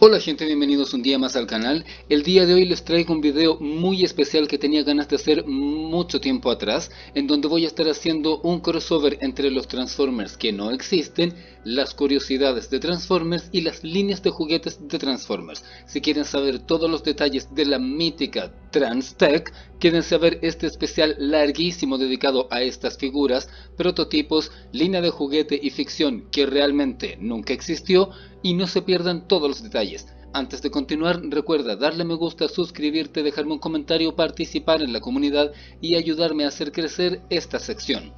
Hola gente, bienvenidos un día más al canal. El día de hoy les traigo un video muy especial que tenía ganas de hacer mucho tiempo atrás, en donde voy a estar haciendo un crossover entre los Transformers que no existen, las curiosidades de Transformers y las líneas de juguetes de Transformers. Si quieren saber todos los detalles de la mítica TransTech, quédense a ver este especial larguísimo dedicado a estas figuras, prototipos, línea de juguete y ficción que realmente nunca existió, y no se pierdan todos los detalles. Antes de continuar, recuerda darle me gusta, suscribirte, dejarme un comentario, participar en la comunidad y ayudarme a hacer crecer esta sección.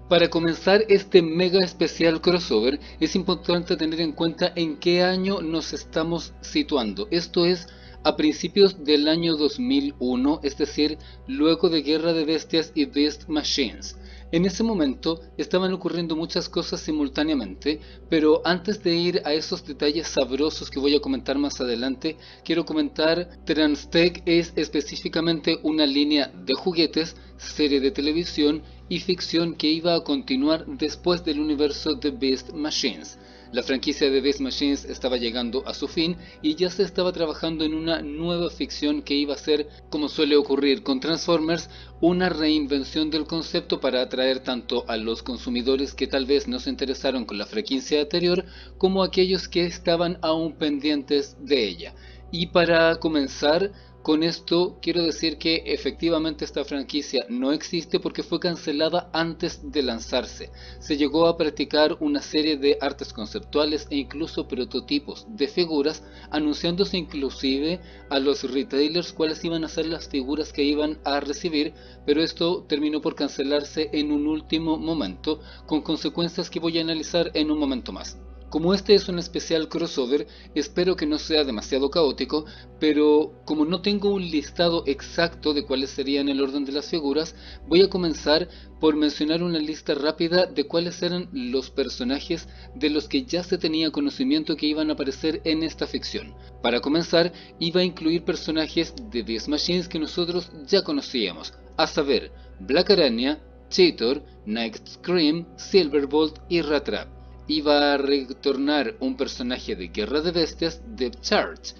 Para comenzar este mega especial crossover, es importante tener en cuenta en qué año nos estamos situando. Esto es a principios del año 2001, es decir, luego de Guerra de Bestias y Beast Machines. En ese momento estaban ocurriendo muchas cosas simultáneamente, pero antes de ir a esos detalles sabrosos que voy a comentar más adelante, quiero comentar TransTech es específicamente una línea de juguetes, serie de televisión y ficción que iba a continuar después del universo de Beast Machines. La franquicia de Beast Machines estaba llegando a su fin y ya se estaba trabajando en una nueva ficción que iba a ser, como suele ocurrir con Transformers, una reinvención del concepto para atraer tanto a los consumidores que tal vez no se interesaron con la franquicia anterior, como a aquellos que estaban aún pendientes de ella. Y para comenzar con esto, quiero decir que efectivamente esta franquicia no existe porque fue cancelada antes de lanzarse. Se llegó a practicar una serie de artes conceptuales e incluso prototipos de figuras, anunciándose inclusive a los retailers cuáles iban a ser las figuras que iban a recibir, pero esto terminó por cancelarse en un último momento, con consecuencias que voy a analizar en un momento más. Como este es un especial crossover, espero que no sea demasiado caótico, pero como no tengo un listado exacto de cuáles serían el orden de las figuras, voy a comenzar por mencionar una lista rápida de cuáles eran los personajes de los que ya se tenía conocimiento que iban a aparecer en esta ficción. Para comenzar, iba a incluir personajes de Beast Machines que nosotros ya conocíamos, a saber, Black Arachnia, Cheetor, Night Scream, Silverbolt y Rattrap. Iba a retornar un personaje de Guerra de Bestias, Depth Charge.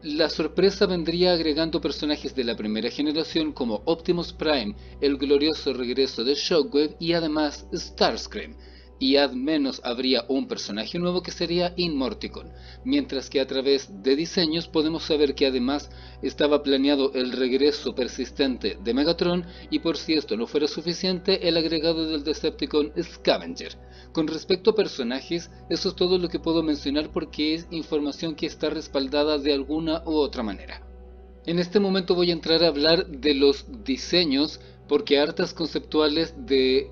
La sorpresa vendría agregando personajes de la primera generación como Optimus Prime, el glorioso regreso de Shockwave y además Starscream. Y al menos habría un personaje nuevo que sería Immorticon, mientras que a través de diseños podemos saber que además estaba planeado el regreso persistente de Megatron y, por si esto no fuera suficiente, el agregado del Decepticon Scavenger. Con respecto a personajes, eso es todo lo que puedo mencionar porque es información que está respaldada de alguna u otra manera. En este momento voy a entrar a hablar de los diseños porque artes conceptuales de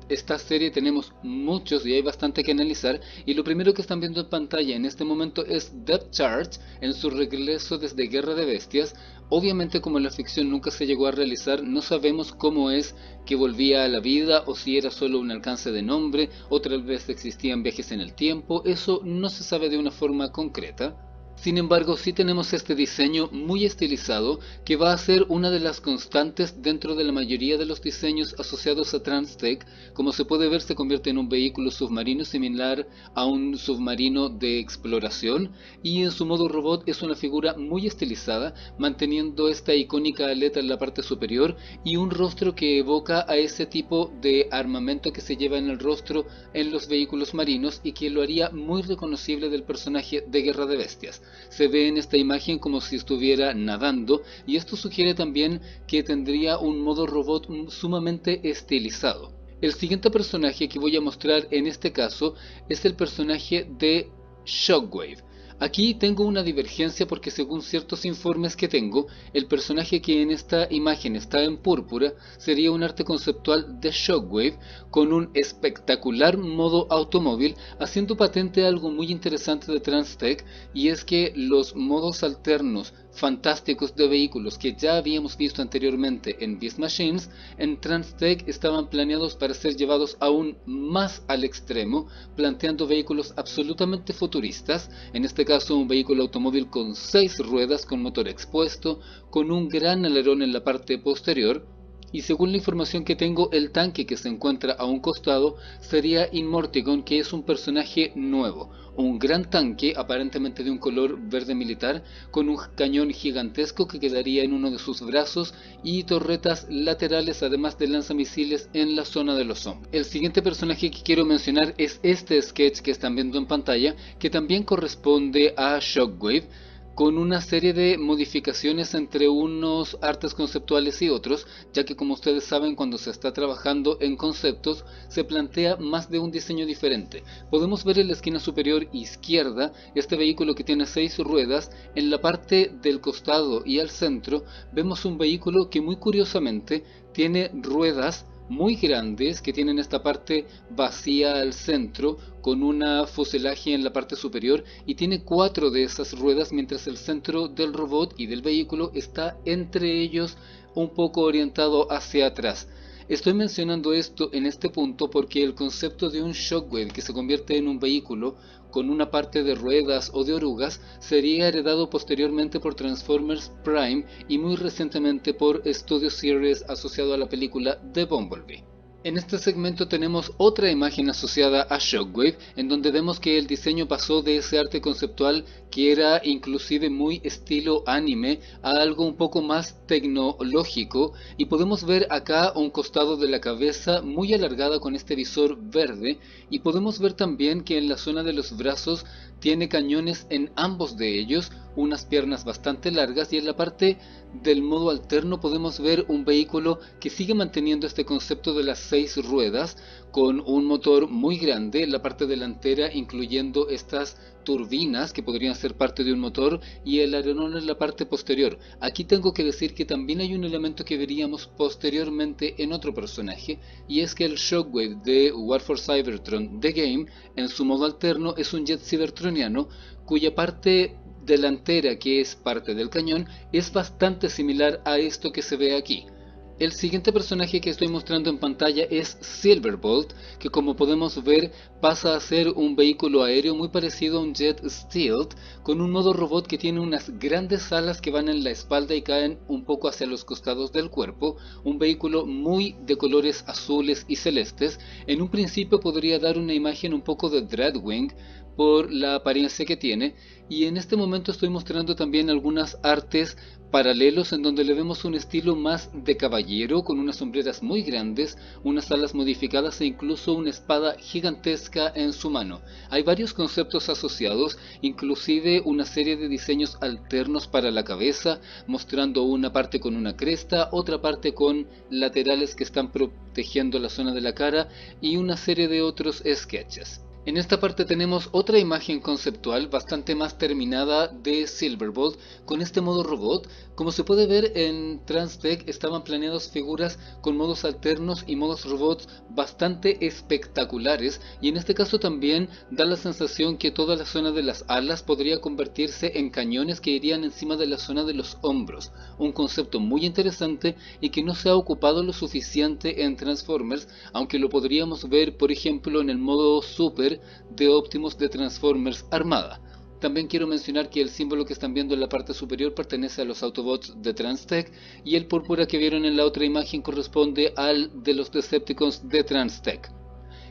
esta serie tenemos muchos y hay bastante que analizar, y lo primero que están viendo en pantalla en este momento es Depth Charge en su regreso desde Guerra de Bestias. Obviamente, como la ficción nunca se llegó a realizar, no sabemos cómo es que volvía a la vida o si era solo un alcance de nombre o tal vez existían viajes en el tiempo. Eso no se sabe de una forma concreta. Sin embargo, sí tenemos este diseño muy estilizado que va a ser una de las constantes dentro de la mayoría de los diseños asociados a TransTech. Como se puede ver, se convierte en un vehículo submarino similar a un submarino de exploración, y en su modo robot es una figura muy estilizada, manteniendo esta icónica aleta en la parte superior y un rostro que evoca a ese tipo de armamento que se lleva en el rostro en los vehículos marinos y que lo haría muy reconocible del personaje de Guerra de Bestias. Se ve en esta imagen como si estuviera nadando, y esto sugiere también que tendría un modo robot sumamente estilizado. El siguiente personaje que voy a mostrar en este caso es el personaje de Shockwave. Aquí tengo una divergencia porque según ciertos informes que tengo, el personaje que en esta imagen está en púrpura sería un arte conceptual de Shockwave con un espectacular modo automóvil, haciendo patente algo muy interesante de TransTech, y es que los modos alternos fantásticos de vehículos que ya habíamos visto anteriormente en Beast Machines, en TransTech estaban planeados para ser llevados aún más al extremo, planteando vehículos absolutamente futuristas, en este caso un vehículo automóvil con 6 ruedas con motor expuesto, con un gran alerón en la parte posterior, Y según la información que tengo, el tanque que se encuentra a un costado sería Inmortigon, que es un personaje nuevo. Un gran tanque, aparentemente de un color verde militar, con un cañón gigantesco que quedaría en uno de sus brazos y torretas laterales, además de lanzamisiles en la zona de los hombros. El siguiente personaje que quiero mencionar es este sketch que están viendo en pantalla, que también corresponde a Shockwave, con una serie de modificaciones entre unos artes conceptuales y otros, ya que como ustedes saben, cuando se está trabajando en conceptos se plantea más de un diseño diferente. Podemos ver en la esquina superior izquierda este vehículo que tiene 6 ruedas. En la parte del costado y al centro vemos un vehículo que muy curiosamente tiene ruedas muy grandes que tienen esta parte vacía al centro con una fuselaje en la parte superior, y tiene 4 de esas ruedas, mientras el centro del robot y del vehículo está entre ellos, un poco orientado hacia atrás. Estoy mencionando esto en este punto porque el concepto de un Shockwave que se convierte en un vehículo con una parte de ruedas o de orugas sería heredado posteriormente por Transformers Prime y muy recientemente por Studio Series asociado a la película de Bumblebee. En este segmento tenemos otra imagen asociada a Shockwave, en donde vemos que el diseño pasó de ese arte conceptual que era inclusive muy estilo anime a algo un poco más tecnológico, y podemos ver acá un costado de la cabeza muy alargada con este visor verde, y podemos ver también que en la zona de los brazos tiene cañones en ambos de ellos, unas piernas bastante largas, y en la parte del modo alterno podemos ver un vehículo que sigue manteniendo este concepto de las 6 ruedas, con un motor muy grande en la parte delantera, incluyendo estas turbinas que podrían ser parte de un motor, y el alerón en la parte posterior. Aquí tengo que decir que también hay un elemento que veríamos posteriormente en otro personaje, y es que el Shockwave de War for Cybertron The Game, en su modo alterno, es un jet cybertroniano cuya parte delantera, que es parte del cañón, es bastante similar a esto que se ve aquí. El siguiente personaje que estoy mostrando en pantalla es Silverbolt, que como podemos ver pasa a ser un vehículo aéreo muy parecido a un jet stealth, con un modo robot que tiene unas grandes alas que van en la espalda y caen un poco hacia los costados del cuerpo, un vehículo muy de colores azules y celestes. En un principio podría dar una imagen un poco de Dreadwing por la apariencia que tiene, y en este momento estoy mostrando también algunas artes paralelos en donde le vemos un estilo más de caballero, con unas sombreras muy grandes, unas alas modificadas e incluso una espada gigantesca en su mano. Hay varios conceptos asociados, inclusive una serie de diseños alternos para la cabeza, mostrando una parte con una cresta, otra parte con laterales que están protegiendo la zona de la cara, y una serie de otros sketches. En esta parte tenemos otra imagen conceptual bastante más terminada de Silverbolt con este modo robot. Como se puede ver, en Transtech estaban planeadas figuras con modos alternos y modos robots bastante espectaculares, y en este caso también da la sensación que toda la zona de las alas podría convertirse en cañones que irían encima de la zona de los hombros, un concepto muy interesante y que no se ha ocupado lo suficiente en Transformers, aunque lo podríamos ver por ejemplo en el modo Super de Optimus de Transformers Armada. También quiero mencionar que el símbolo que están viendo en la parte superior pertenece a los Autobots de Transtech, y el púrpura que vieron en la otra imagen corresponde al de los Decepticons de Transtech.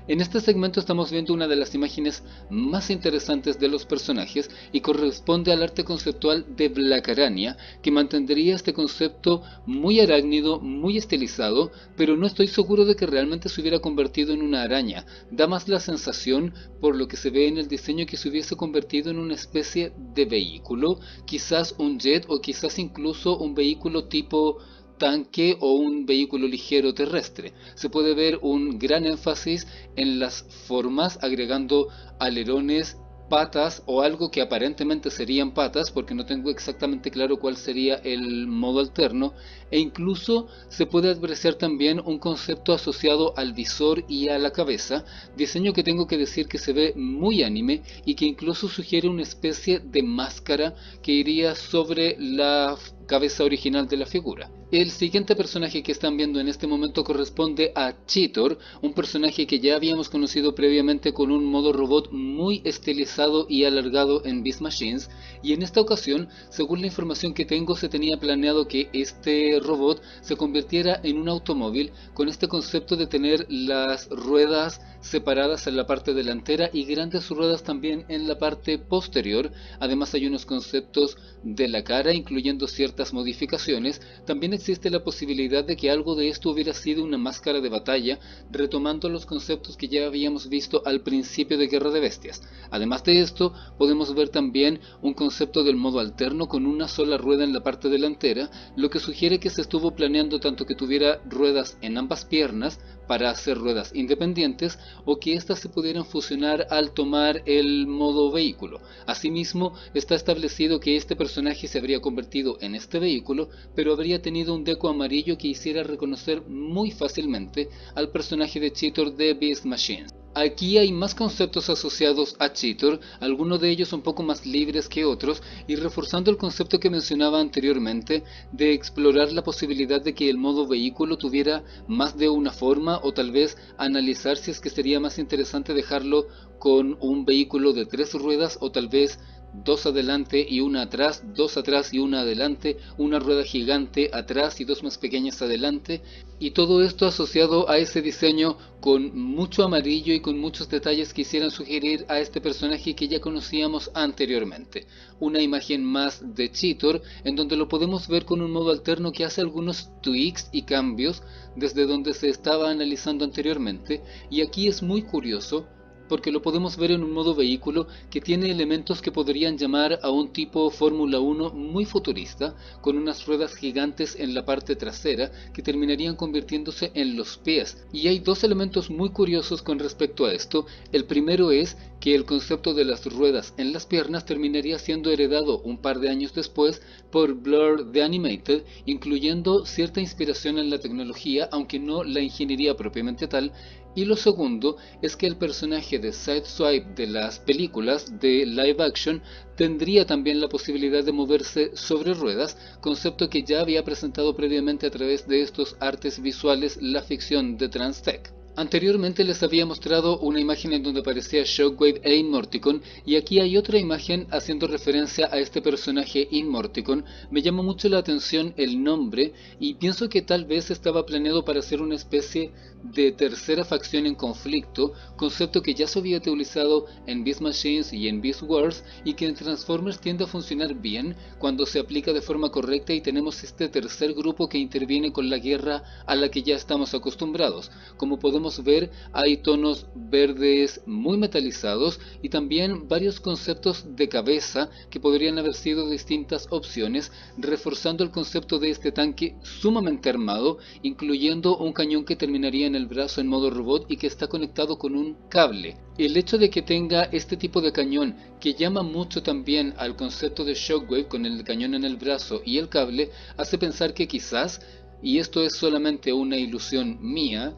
En este segmento estamos viendo una de las imágenes más interesantes de los personajes y corresponde al arte conceptual de Black Arania, que mantendría este concepto muy arácnido, muy estilizado, pero no estoy seguro de que realmente se hubiera convertido en una araña. Da más la sensación, por lo que se ve en el diseño, que se hubiese convertido en una especie de vehículo, quizás un jet o quizás incluso un vehículo tipo tanque o un vehículo ligero terrestre. Se puede ver un gran énfasis en las formas, agregando alerones, patas o algo que aparentemente serían patas, porque no tengo exactamente claro cuál sería el modo alterno, e incluso se puede apreciar también un concepto asociado al visor y a la cabeza, diseño que tengo que decir que se ve muy anime y que incluso sugiere una especie de máscara que iría sobre la cabeza original de la figura. El siguiente personaje que están viendo en este momento corresponde a Cheetor, un personaje que ya habíamos conocido previamente con un modo robot muy estilizado y alargado en Beast Machines, y en esta ocasión, según la información que tengo, se tenía planeado que este robot se convirtiera en un automóvil con este concepto de tener las ruedas separadas en la parte delantera y grandes ruedas también en la parte posterior. Además hay unos conceptos de la cara, incluyendo ciertas modificaciones. También existe la posibilidad de que algo de esto hubiera sido una máscara de batalla, retomando los conceptos que ya habíamos visto al principio de Guerra de Bestias. Además de esto, podemos ver también un concepto del modo alterno con una sola rueda en la parte delantera, lo que sugiere que se estuvo planeando tanto que tuviera ruedas en ambas piernas para hacer ruedas independientes, o que éstas se pudieran fusionar al tomar el modo vehículo. Asimismo, está establecido que este personaje se habría convertido en este vehículo, pero habría tenido un deco amarillo que hiciera reconocer muy fácilmente al personaje de Cheetor de Beast Machines. Aquí hay más conceptos asociados a Cheetor, algunos de ellos un poco más libres que otros, y reforzando el concepto que mencionaba anteriormente de explorar la posibilidad de que el modo vehículo tuviera más de una forma, o tal vez analizar si es que sería más interesante dejarlo con un vehículo de 3 ruedas, o tal vez 2 adelante y una atrás, 2 atrás y una adelante, una rueda gigante atrás y 2 más pequeñas adelante, y todo esto asociado a ese diseño con mucho amarillo y con muchos detalles que hicieran sugerir a este personaje que ya conocíamos anteriormente. Una imagen más de Cheetor, en donde lo podemos ver con un modo alterno que hace algunos tweaks y cambios desde donde se estaba analizando anteriormente, y aquí es muy curioso porque lo podemos ver en un modo vehículo que tiene elementos que podrían llamar a un tipo Fórmula 1 muy futurista, con unas ruedas gigantes en la parte trasera que terminarían convirtiéndose en los pies. Y hay dos elementos muy curiosos con respecto a esto. El primero es que el concepto de las ruedas en las piernas terminaría siendo heredado un par de años después por Blur The Animated, incluyendo cierta inspiración en la tecnología, aunque no la ingeniería propiamente tal. Y lo segundo es que el personaje de Sideswipe de las películas de live action tendría también la posibilidad de moverse sobre ruedas, concepto que ya había presentado previamente a través de estos artes visuales la ficción de Transtech. Anteriormente les había mostrado una imagen en donde aparecía Shockwave e Immorticon, y aquí hay otra imagen haciendo referencia a este personaje Immorticon. Me llama mucho la atención el nombre y pienso que tal vez estaba planeado para ser una especie de tercera facción en conflicto, concepto que ya se había utilizado en Beast Machines y en Beast Wars, y que en Transformers tiende a funcionar bien cuando se aplica de forma correcta y tenemos este tercer grupo que interviene con la guerra a la que ya estamos acostumbrados. Como podemos ver, hay tonos verdes muy metalizados y también varios conceptos de cabeza que podrían haber sido distintas opciones, reforzando el concepto de este tanque sumamente armado, incluyendo un cañón que terminaría en el brazo en modo robot y que está conectado con un cable. El hecho de que tenga este tipo de cañón, que llama mucho también al concepto de Shockwave con el cañón en el brazo y el cable, hace pensar que quizás, y esto es solamente una ilusión mía,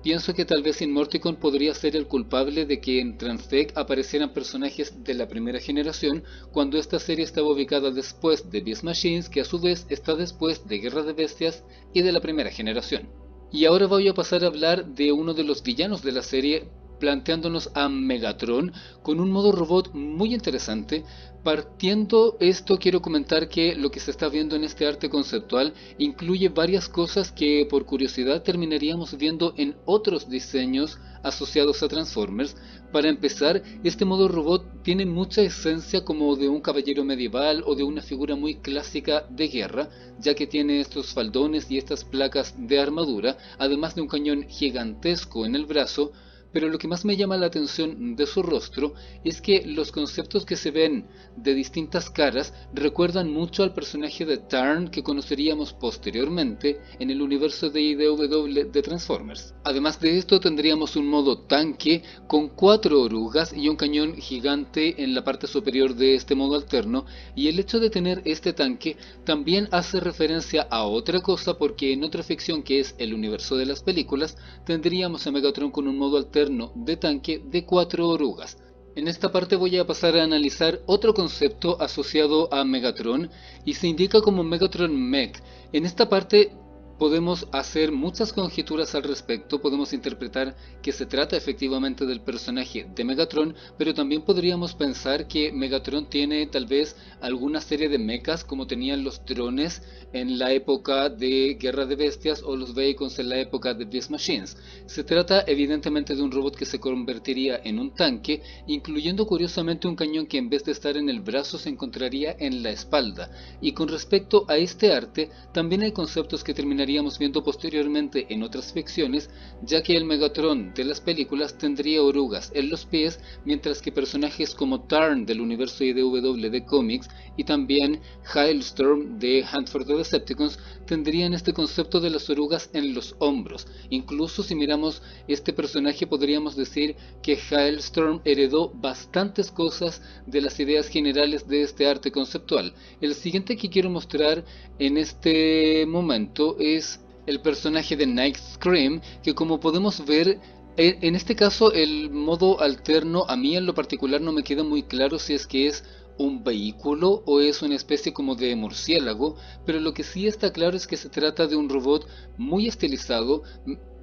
pienso que tal vez Immorticon podría ser el culpable de que en Transtech aparecieran personajes de la primera generación, cuando esta serie estaba ubicada después de Beast Machines, que a su vez está después de Guerra de Bestias y de la primera generación. Y ahora voy a pasar a hablar de uno de los villanos de la serie, planteándonos a Megatron con un modo robot muy interesante. Partiendo esto, quiero comentar que lo que se está viendo en este arte conceptual incluye varias cosas que por curiosidad terminaríamos viendo en otros diseños asociados a Transformers. Para empezar, este modo robot tiene mucha esencia como de un caballero medieval o de una figura muy clásica de guerra, ya que tiene estos faldones y estas placas de armadura, además de un cañón gigantesco en el brazo. Pero lo que más me llama la atención de su rostro es que los conceptos que se ven de distintas caras recuerdan mucho al personaje de Tarn que conoceríamos posteriormente en el universo de IDW de Transformers. Además de esto, tendríamos un modo tanque con 4 orugas y un cañón gigante en la parte superior de este modo alterno, y el hecho de tener este tanque también hace referencia a otra cosa, porque en otra ficción que es el universo de las películas tendríamos a Megatron con un modo alterno de tanque de 4 orugas. En esta parte voy a pasar a analizar otro concepto asociado a Megatron y se indica como Megatron Mech. En esta parte podemos hacer muchas conjeturas al respecto, podemos interpretar que se trata efectivamente del personaje de Megatron, pero también podríamos pensar que Megatron tiene tal vez alguna serie de mechas como tenían los drones en la época de Guerra de Bestias o los Vehicles en la época de Beast Machines. Se trata evidentemente de un robot que se convertiría en un tanque, incluyendo curiosamente un cañón que en vez de estar en el brazo se encontraría en la espalda. Y con respecto a este arte, también hay conceptos que terminaríamos viendo posteriormente en otras ficciones, ya que el Megatron de las películas tendría orugas en los pies, mientras que personajes como Tarn del universo IDW de cómics y también Hailstorm de Hunt for the Decepticons tendrían este concepto de las orugas en los hombros. Incluso si miramos este personaje podríamos decir que Hailstorm heredó bastantes cosas de las ideas generales de este arte conceptual. El siguiente que quiero mostrar en este momento es el personaje de Night Scream, que como podemos ver en este caso el modo alterno a mí en lo particular no me queda muy claro si es que es un vehículo o es una especie como de murciélago, pero lo que sí está claro es que se trata de un robot muy estilizado.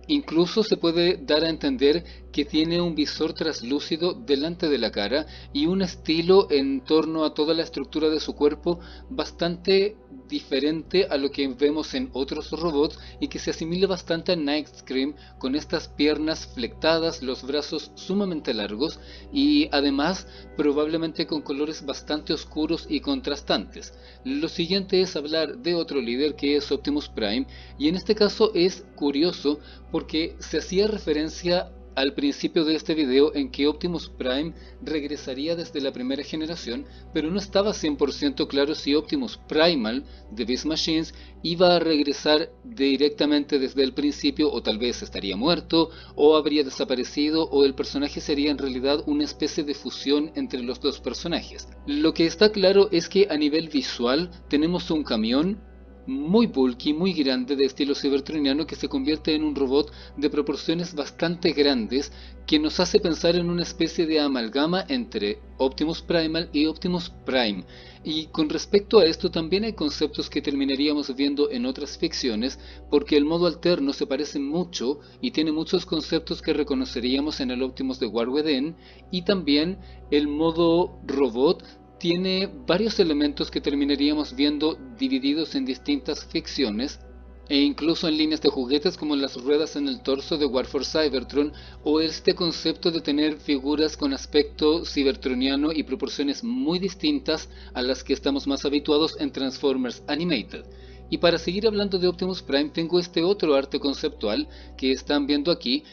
Incluso se puede dar a entender que tiene un visor traslúcido delante de la cara y un estilo en torno a toda la estructura de su cuerpo bastante diferente a lo que vemos en otros robots y que se asimila bastante a Night Scream, con estas piernas flectadas, los brazos sumamente largos y además probablemente con colores bastante oscuros y contrastantes. Lo siguiente es hablar de otro líder que es Optimus Prime, y en este caso es curioso porque se hacía referencia al principio de este video en que Optimus Prime regresaría desde la primera generación, pero no estaba 100% claro si Optimus Primal de Beast Machines iba a regresar directamente desde el principio, o tal vez estaría muerto, o habría desaparecido, o el personaje sería en realidad una especie de fusión entre los dos personajes. Lo que está claro es que a nivel visual tenemos un camión muy bulky, muy grande de estilo cybertroniano que se convierte en un robot de proporciones bastante grandes que nos hace pensar en una especie de amalgama entre Optimus Primal y Optimus Prime. Y con respecto a esto también hay conceptos que terminaríamos viendo en otras ficciones, porque el modo alterno se parece mucho y tiene muchos conceptos que reconoceríamos en el Optimus de War Within, y también el modo robot tiene varios elementos que terminaríamos viendo divididos en distintas ficciones e incluso en líneas de juguetes como las ruedas en el torso de War for Cybertron, o este concepto de tener figuras con aspecto cybertroniano y proporciones muy distintas a las que estamos más habituados en Transformers Animated. Y para seguir hablando de Optimus Prime tengo este otro arte conceptual que están viendo aquí.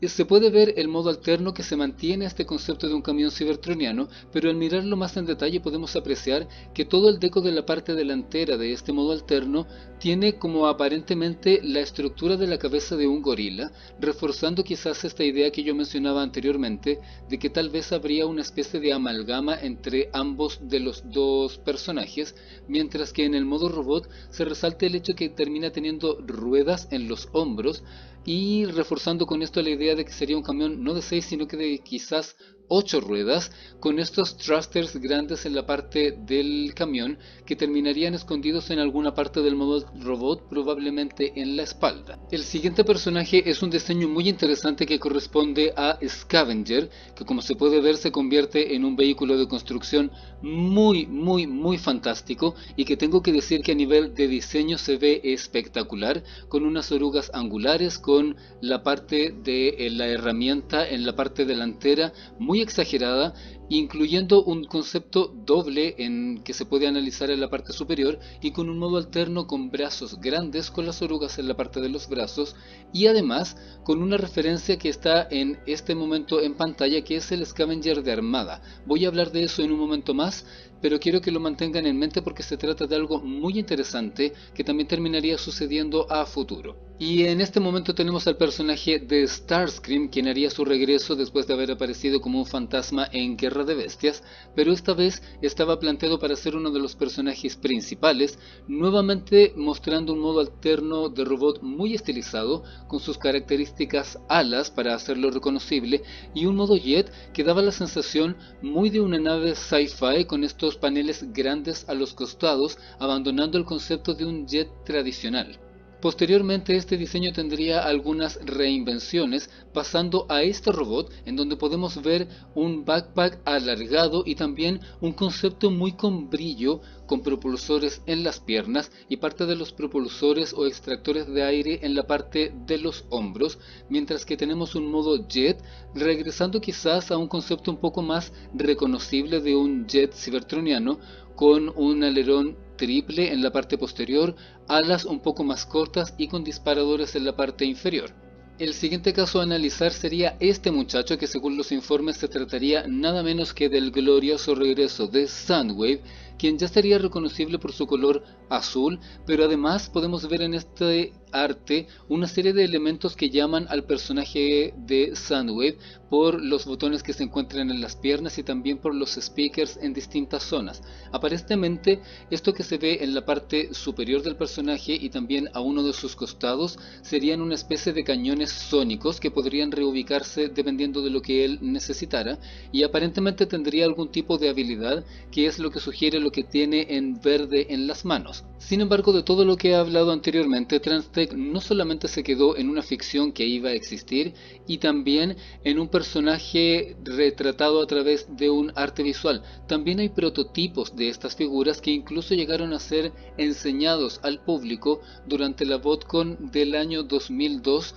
Se puede ver el modo alterno que se mantiene este concepto de un camión cybertroniano, pero al mirarlo más en detalle podemos apreciar que todo el deco de la parte delantera de este modo alterno tiene como aparentemente la estructura de la cabeza de un gorila, reforzando quizás esta idea que yo mencionaba anteriormente de que tal vez habría una especie de amalgama entre ambos de los dos personajes, mientras que en el modo robot se resalta el hecho que termina teniendo ruedas en los hombros, y reforzando con esto la idea de que sería un camión no de 6 sino que de quizás 8 ruedas, con estos thrusters grandes en la parte del camión que terminarían escondidos en alguna parte del modo robot, probablemente en la espalda. El siguiente personaje es un diseño muy interesante que corresponde a Scavenger, que como se puede ver se convierte en un vehículo de construcción muy fantástico, y que tengo que decir que a nivel de diseño se ve espectacular, con unas orugas angulares, con la parte de la herramienta en la parte delantera muy exagerada, incluyendo un concepto doble en que se puede analizar en la parte superior, y con un modo alterno con brazos grandes con las orugas en la parte de los brazos, y además con una referencia que está en este momento en pantalla, que es el Scavenger de armada. Voy a hablar de eso en un momento más, pero quiero que lo mantengan en mente porque se trata de algo muy interesante que también terminaría sucediendo a futuro. Y en este momento tenemos al personaje de Starscream, quien haría su regreso después de haber aparecido como un fantasma en Guerra Guerra de Bestias, pero esta vez estaba planteado para ser uno de los personajes principales, nuevamente mostrando un modo alterno de robot muy estilizado, con sus características alas para hacerlo reconocible, y un modo jet que daba la sensación muy de una nave sci-fi con estos paneles grandes a los costados, abandonando el concepto de un jet tradicional. Posteriormente este diseño tendría algunas reinvenciones, pasando a este robot en donde podemos ver un backpack alargado y también un concepto muy con brillo, con propulsores en las piernas y parte de los propulsores o extractores de aire en la parte de los hombros, mientras que tenemos un modo jet, regresando quizás a un concepto un poco más reconocible de un jet cibertroniano, con un alerón triple en la parte posterior, alas un poco más cortas y con disparadores en la parte inferior. El siguiente caso a analizar sería este muchacho, que según los informes se trataría nada menos que del glorioso regreso de Soundwave, quien ya estaría reconocible por su color azul, pero además podemos ver en este arte una serie de elementos que llaman al personaje de Soundwave por los botones que se encuentran en las piernas y también por los speakers en distintas zonas. Aparentemente esto que se ve en la parte superior del personaje y también a uno de sus costados serían una especie de cañones sónicos que podrían reubicarse dependiendo de lo que él necesitara, y aparentemente tendría algún tipo de habilidad, que es lo que sugiere lo que tiene en verde en las manos. Sin embargo, de todo lo que he hablado anteriormente, Transtech no solamente se quedó en una ficción que iba a existir, y también en un personaje retratado a través de un arte visual. También hay prototipos de estas figuras que incluso llegaron a ser enseñados al público durante la BotCon del año 2002,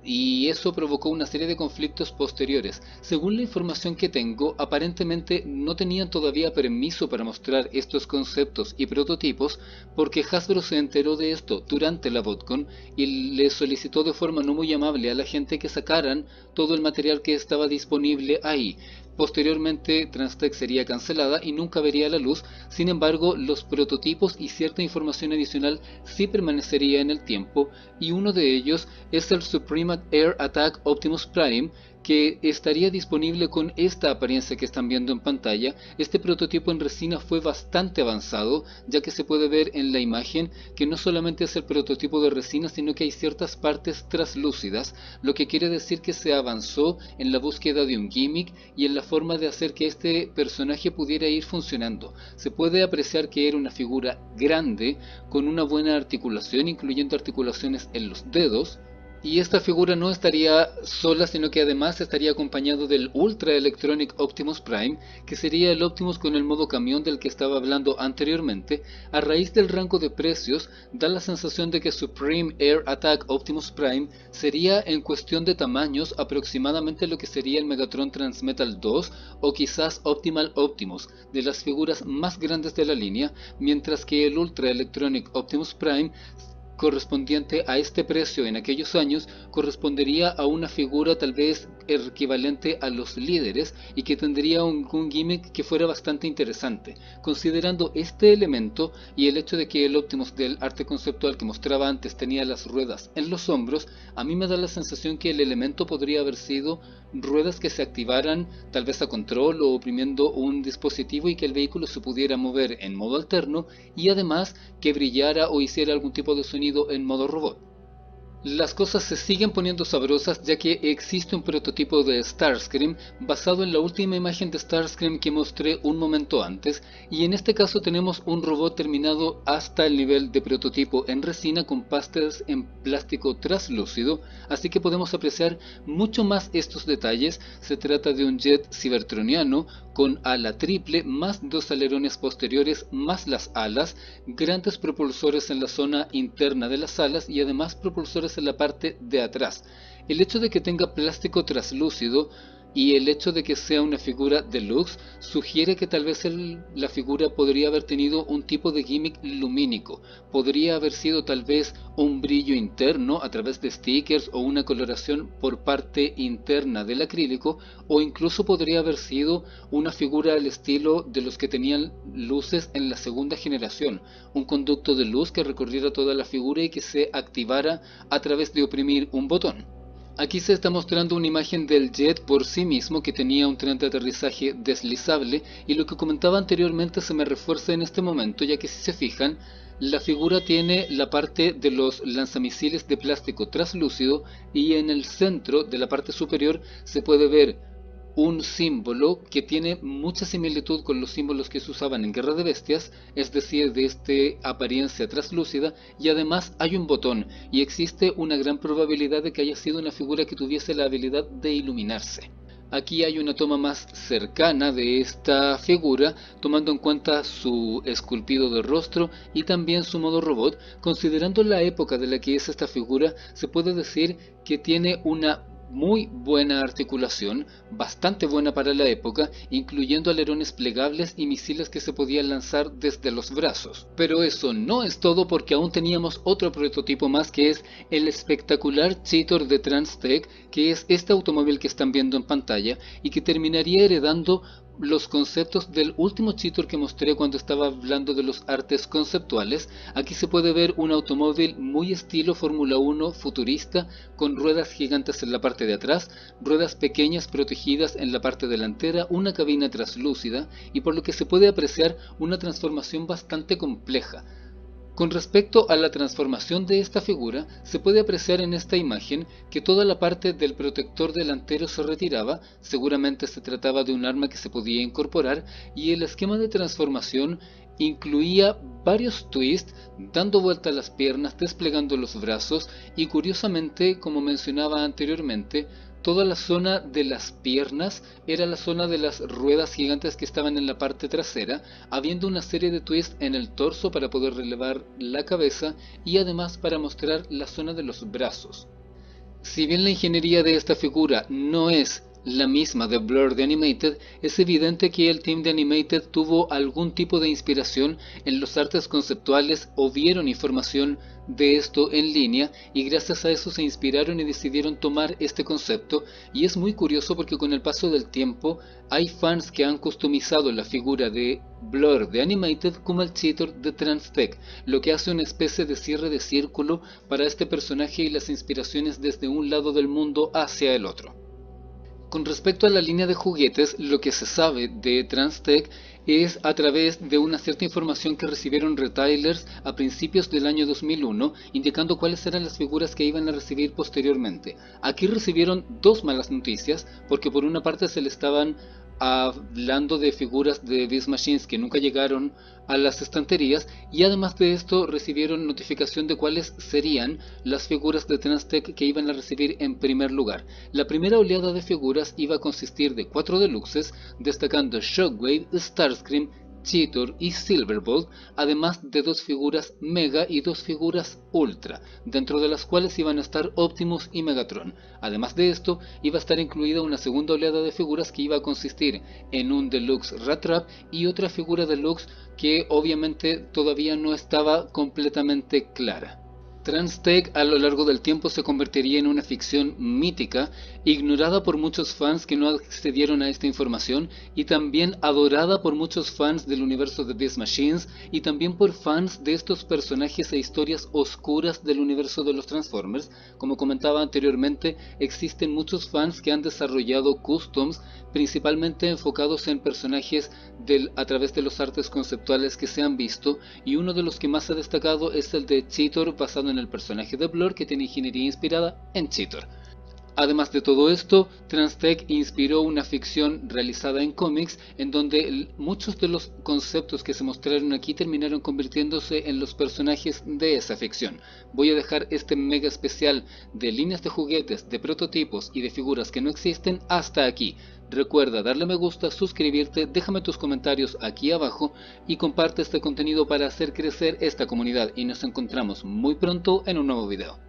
y eso provocó una serie de conflictos posteriores. Según la información que tengo, aparentemente no tenían todavía permiso para mostrar estos conceptos y prototipos, porque Hasbro se enteró de esto durante la BotCon y le solicitó de forma no muy amable a la gente que sacaran todo el material que estaba disponible ahí. Posteriormente, Transtech sería cancelada y nunca vería la luz. Sin embargo, los prototipos y cierta información adicional sí permanecería en el tiempo, y uno de ellos es el Supreme Air Attack Optimus Prime, que estaría disponible con esta apariencia que están viendo en pantalla. Este prototipo en resina fue bastante avanzado, ya que se puede ver en la imagen que no solamente es el prototipo de resina, sino que hay ciertas partes traslúcidas, lo que quiere decir que se avanzó en la búsqueda de un gimmick y en la forma de hacer que este personaje pudiera ir funcionando. Se puede apreciar que era una figura grande, con una buena articulación, incluyendo articulaciones en los dedos. Y esta figura no estaría sola, sino que además estaría acompañado del Ultra Electronic Optimus Prime, que sería el Optimus con el modo camión del que estaba hablando anteriormente. A raíz del rango de precios, da la sensación de que Supreme Air Attack Optimus Prime sería, en cuestión de tamaños, aproximadamente lo que sería el Megatron Transmetal 2 o quizás Optimal Optimus, de las figuras más grandes de la línea, mientras que el Ultra Electronic Optimus Prime, correspondiente a este precio en aquellos años, correspondería a una figura tal vez equivalente a los líderes y que tendría un gimmick que fuera bastante interesante. Considerando este elemento y el hecho de que el Optimus del arte conceptual que mostraba antes tenía las ruedas en los hombros, a mí me da la sensación que el elemento podría haber sido ruedas que se activaran tal vez a control o oprimiendo un dispositivo, y que el vehículo se pudiera mover en modo alterno y además que brillara o hiciera algún tipo de sonido en modo robot. Las cosas se siguen poniendo sabrosas, ya que existe un prototipo de Starscream basado en la última imagen de Starscream que mostré un momento antes, y en este caso tenemos un robot terminado hasta el nivel de prototipo en resina con pastas en plástico traslúcido, así que podemos apreciar mucho más estos detalles. Se trata de un jet cibertroniano con ala triple, más dos alerones posteriores, más las alas, grandes propulsores en la zona interna de las alas y además propulsores en la parte de atrás. El hecho de que tenga plástico traslúcido y el hecho de que sea una figura deluxe sugiere que tal vez la figura podría haber tenido un tipo de gimmick lumínico. Podría haber sido tal vez un brillo interno a través de stickers o una coloración por parte interna del acrílico, o incluso podría haber sido una figura al estilo de los que tenían luces en la segunda generación, un conducto de luz que recorriera toda la figura y que se activara a través de oprimir un botón. Aquí se está mostrando una imagen del jet por sí mismo que tenía un tren de aterrizaje deslizable, y lo que comentaba anteriormente se me refuerza en este momento, ya que si se fijan, la figura tiene la parte de los lanzamisiles de plástico traslúcido, y en el centro de la parte superior se puede ver un símbolo que tiene mucha similitud con los símbolos que se usaban en Guerra de Bestias, es decir, de este apariencia traslúcida, y además hay un botón, y existe una gran probabilidad de que haya sido una figura que tuviese la habilidad de iluminarse. Aquí hay una toma más cercana de esta figura, tomando en cuenta su esculpido de rostro y también su modo robot. Considerando la época de la que es esta figura, se puede decir que tiene una muy buena articulación, bastante buena para la época, incluyendo alerones plegables y misiles que se podían lanzar desde los brazos. Pero eso no es todo, porque aún teníamos otro prototipo más, que es el espectacular Cheetor de Transtech, que es este automóvil que están viendo en pantalla y que terminaría heredando los conceptos del último Cheetor que mostré cuando estaba hablando de los artes conceptuales. Aquí se puede ver un automóvil muy estilo Fórmula 1 futurista, con ruedas gigantes en la parte de atrás, ruedas pequeñas protegidas en la parte delantera, una cabina translúcida, y por lo que se puede apreciar una transformación bastante compleja. Con respecto a la transformación de esta figura, se puede apreciar en esta imagen que toda la parte del protector delantero se retiraba, seguramente se trataba de un arma que se podía incorporar, y el esquema de transformación incluía varios twists, dando vuelta a las piernas, desplegando los brazos, y curiosamente, como mencionaba anteriormente, toda la zona de las piernas era la zona de las ruedas gigantes que estaban en la parte trasera, habiendo una serie de twists en el torso para poder relevar la cabeza y además para mostrar la zona de los brazos. Si bien la ingeniería de esta figura no es la misma de Blur de Animated, es evidente que el team de Animated tuvo algún tipo de inspiración en los artes conceptuales o vieron información de esto en línea, y gracias a eso se inspiraron y decidieron tomar este concepto. Y es muy curioso porque con el paso del tiempo hay fans que han customizado la figura de Blur de Animated como el Cheetor de Transtech, lo que hace una especie de cierre de círculo para este personaje y las inspiraciones desde un lado del mundo hacia el otro. Con respecto a la línea de juguetes, lo que se sabe de Transtech es a través de una cierta información que recibieron retailers a principios del año 2001, indicando cuáles eran las figuras que iban a recibir posteriormente. Aquí recibieron dos malas noticias, porque por una parte se le estaban hablando de figuras de Beast Machines que nunca llegaron a las estanterías, y además de esto recibieron notificación de cuáles serían las figuras de Transtech que iban a recibir en primer lugar. La primera oleada de figuras iba a consistir de 4 deluxes, destacando Shockwave, Starscream, Cheetor y Silverbolt, además de 2 figuras Mega y 2 figuras Ultra, dentro de las cuales iban a estar Optimus y Megatron. Además de esto, iba a estar incluida una segunda oleada de figuras que iba a consistir en un Deluxe Rat-Trap y otra figura Deluxe que obviamente todavía no estaba completamente clara. Transtech a lo largo del tiempo se convertiría en una ficción mítica, ignorada por muchos fans que no accedieron a esta información, y también adorada por muchos fans del universo de Beast Machines, y también por fans de estos personajes e historias oscuras del universo de los Transformers. Como comentaba anteriormente, existen muchos fans que han desarrollado customs, principalmente enfocados en personajes a través de los artes conceptuales que se han visto, y uno de los que más ha destacado es el de Cheetor, basado en el personaje de Blur, que tiene ingeniería inspirada en Cheetor. Además de todo esto, Transtech inspiró una ficción realizada en cómics, en donde muchos de los conceptos que se mostraron aquí terminaron convirtiéndose en los personajes de esa ficción. Voy a dejar este mega especial de líneas de juguetes, de prototipos y de figuras que no existen hasta aquí. Recuerda darle me gusta, suscribirte, déjame tus comentarios aquí abajo y comparte este contenido para hacer crecer esta comunidad, y nos encontramos muy pronto en un nuevo video.